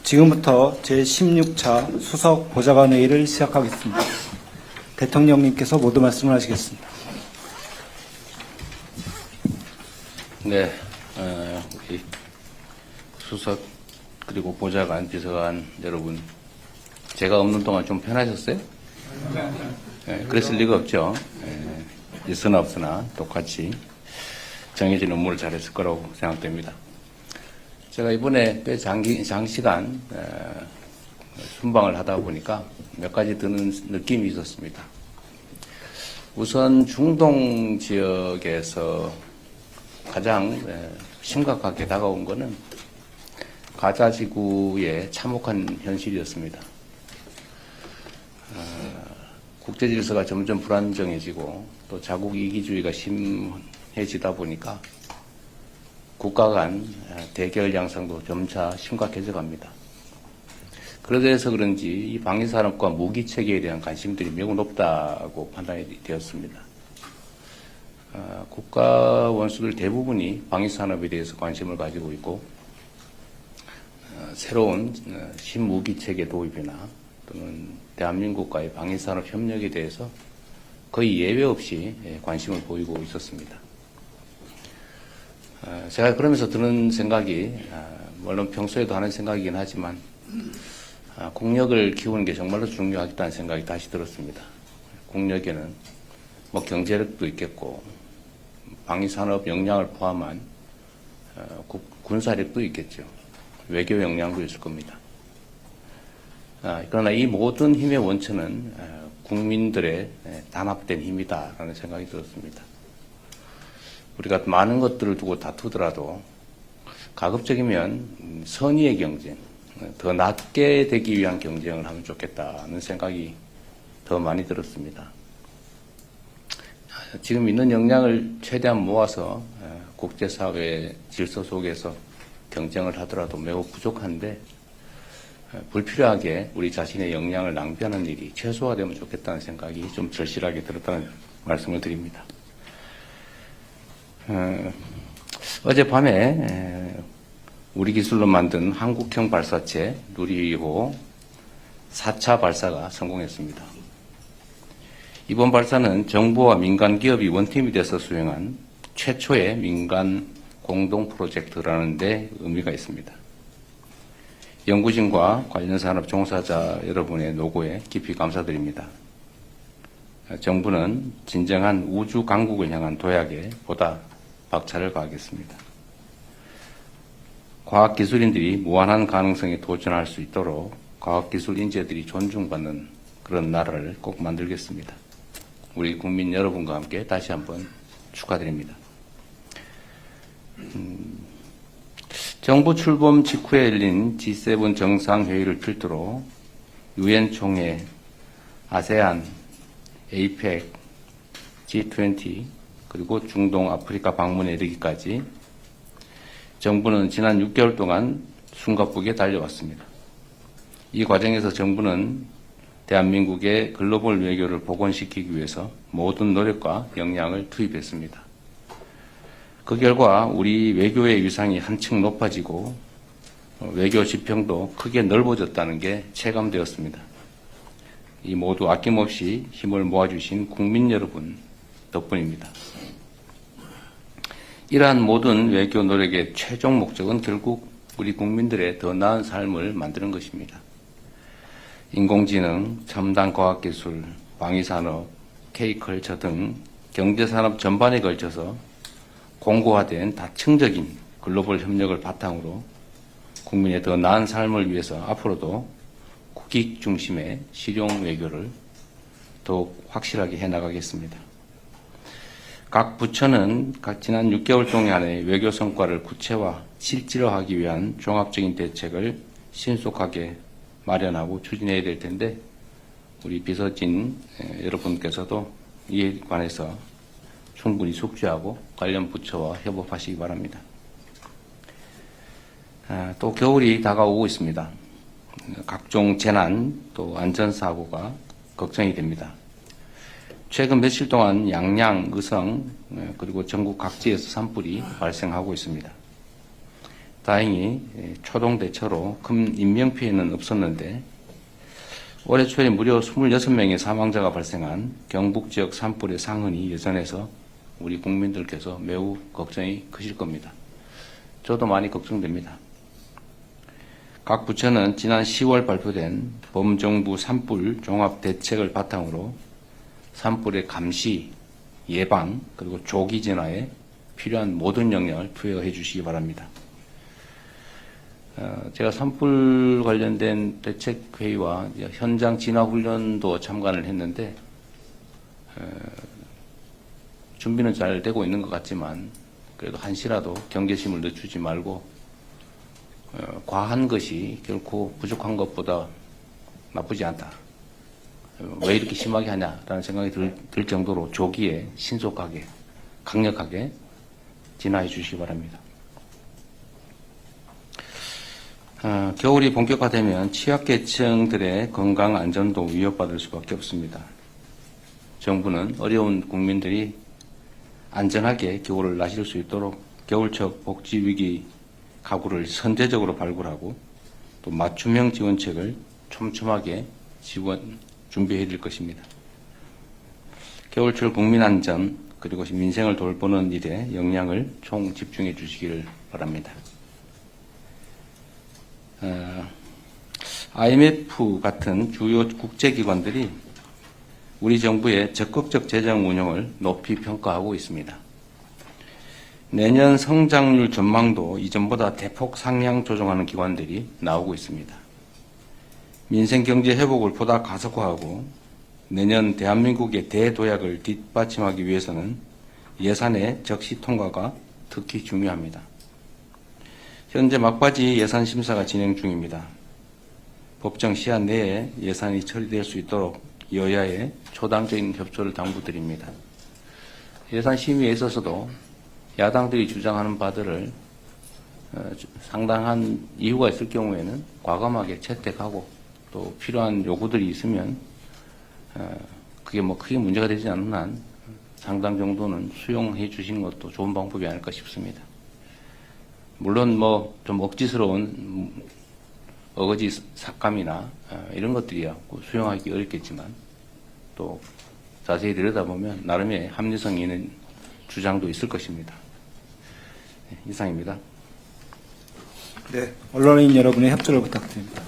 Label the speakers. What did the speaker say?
Speaker 1: 지금부터 제16차 수석 보좌관 회의를 시작하겠습니다. 대통령님께서 모두 말씀을 하시겠습니다.
Speaker 2: 네, 우리 수석 그리고 보좌관, 비서관 여러분, 제가 없는 동안 좀 편하셨어요? 네, 그랬을 리가 없죠. 있으나 없으나 똑같이 정해진 업무를 잘했을 거라고 생각됩니다. 제가 이번에 꽤 장시간 순방을 하다 보니까 몇 가지 드는 느낌이 있었습니다. 우선 중동 지역에서 가장 심각하게 다가온 것은 가자 지구의 참혹한 현실이었습니다. 국제 질서가 점점 불안정해지고 또 자국 이기주의가 심해지다 보니까 국가 간 대결 양상도 점차 심각해져 갑니다. 그래서 그런지 이 방위산업과 무기체계에 대한 관심들이 매우 높다고 판단이 되었습니다. 국가 원수들 대부분이 방위산업에 대해서 관심을 가지고 있고 새로운 신무기체계 도입이나 또는 대한민국과의 방위산업 협력에 대해서 거의 예외 없이 관심을 보이고 있었습니다. 제가 그러면서 드는 생각이 물론 평소에도 하는 생각이긴 하지만 국력을 키우는 게 정말로 중요하겠다는 생각이 다시 들었습니다. 국력에는 뭐 경제력도 있겠고 방위산업 역량을 포함한 군사력도 있겠죠. 외교 역량도 있을 겁니다. 그러나 이 모든 힘의 원천은 국민들의 단합된 힘이다라는 생각이 들었습니다. 우리가 많은 것들을 두고 다투더라도 가급적이면 선의의 경쟁, 더 낫게 되기 위한 경쟁을 하면 좋겠다는 생각이 더 많이 들었습니다. 지금 있는 역량을 최대한 모아서 국제사회의 질서 속에서 경쟁을 하더라도 매우 부족한데 불필요하게 우리 자신의 역량을 낭비하는 일이 최소화되면 좋겠다는 생각이 좀 절실하게 들었다는 말씀을 드립니다. 어젯밤에 우리 기술로 만든 한국형 발사체 누리호 4차 발사가 성공했습니다. 이번 발사는 정부와 민간 기업이 원팀이 돼서 수행한 최초의 민간 공동 프로젝트라는 데 의미가 있습니다. 연구진과 관련 산업 종사자 여러분의 노고에 깊이 감사드립니다. 정부는 진정한 우주 강국을 향한 도약에 보다 박차를 가하겠습니다. 과학기술인들이 무한한 가능성에 도전할 수 있도록 과학기술 인재들이 존중받는 그런 나라를 꼭 만들겠습니다. 우리 국민 여러분과 함께 다시 한번 축하드립니다. 정부 출범 직후에 열린 G7 정상회의를 필두로 유엔 총회, 아세안, 에이펙, G20 그리고 중동 아프리카 방문에 이르기까지 정부는 지난 6개월 동안 숨가쁘게 달려왔습니다. 이 과정에서 정부는 대한민국의 글로벌 외교를 복원시키기 위해서 모든 노력과 역량을 투입했습니다. 그 결과 우리 외교의 위상이 한층 높아지고 외교 지평도 크게 넓어졌다는 게 체감되었습니다. 이 모두 아낌없이 힘을 모아주신 국민 여러분 덕분입니다. 이러한 모든 외교 노력의 최종 목적은 결국 우리 국민들의 더 나은 삶을 만드는 것입니다. 인공지능, 첨단 과학기술, 방위산업, K컬처 등 경제산업 전반에 걸쳐서 공고화된 다층적인 글로벌 협력을 바탕으로 국민의 더 나은 삶을 위해서 앞으로도 국익 중심의 실용 외교를 더욱 확실하게 해나가겠습니다. 각 부처는 지난 6개월 동안의 외교 성과를 구체화, 실질화하기 위한 종합적인 대책을 신속하게 마련하고 추진해야 될 텐데 우리 비서진 여러분께서도 이에 관해서 충분히 숙지하고 관련 부처와 협업하시기 바랍니다. 또 겨울이 다가오고 있습니다. 각종 재난 또 안전사고가 걱정이 됩니다. 최근 며칠 동안 양양, 의성 그리고 전국 각지에서 산불이 발생하고 있습니다. 다행히 초동 대처로 큰 인명피해는 없었는데 올해 초에 무려 26명의 사망자가 발생한 경북 지역 산불의 상흔이 여전해서 우리 국민들께서 매우 걱정이 크실 겁니다. 저도 많이 걱정됩니다. 각 부처는 지난 10월 발표된 범정부 산불 종합 대책을 바탕으로 산불의 감시, 예방, 그리고 조기 진화에 필요한 모든 역량을 투여해 주시기 바랍니다. 제가 산불 관련된 대책회의와 현장 진화훈련도 참관을 했는데 준비는 잘 되고 있는 것 같지만 그래도 한시라도 경계심을 늦추지 말고 과한 것이 결코 부족한 것보다 나쁘지 않다. 왜 이렇게 심하게 하냐라는 생각이 들 정도로 조기에 신속하게 강력하게 진화해 주시기 바랍니다. 겨울이 본격화되면 취약계층들의 건강 안전도 위협받을 수밖에 없습니다. 정부는 어려운 국민들이 안전하게 겨울을 나실 수 있도록 겨울철 복지위기 가구를 선제적으로 발굴하고 또 맞춤형 지원책을 촘촘하게 준비해 드릴 것입니다. 겨울철 국민안전 그리고 민생을 돌보는 일에 역량을 총 집중해 주시기를 바랍니다. IMF 같은 주요 국제기관들이 우리 정부의 적극적 재정 운영을 높이 평가하고 있습니다. 내년 성장률 전망도 이전보다 대폭 상향 조정하는 기관들이 나오고 있습니다. 민생 경제 회복을 보다 가속화하고 내년 대한민국의 대도약을 뒷받침하기 위해서는 예산의 적시 통과가 특히 중요합니다. 현재 막바지 예산 심사가 진행 중입니다. 법정 시한 내에 예산이 처리될 수 있도록 여야의 초당적인 협조를 당부드립니다. 예산 심의에 있어서도 야당들이 주장하는 바들을 상당한 이유가 있을 경우에는 과감하게 채택하고 또 필요한 요구들이 있으면 그게 뭐 크게 문제가 되지 않는 한 상당 정도는 수용해 주시는 것도 좋은 방법이 아닐까 싶습니다. 물론 뭐 좀 억지스러운 어거지 삭감이나 이런 것들이야 수용하기 어렵겠지만 또 자세히 들여다보면 나름의 합리성 있는 주장도 있을 것입니다. 이상입니다.
Speaker 1: 네, 언론인 여러분의 협조를 부탁드립니다.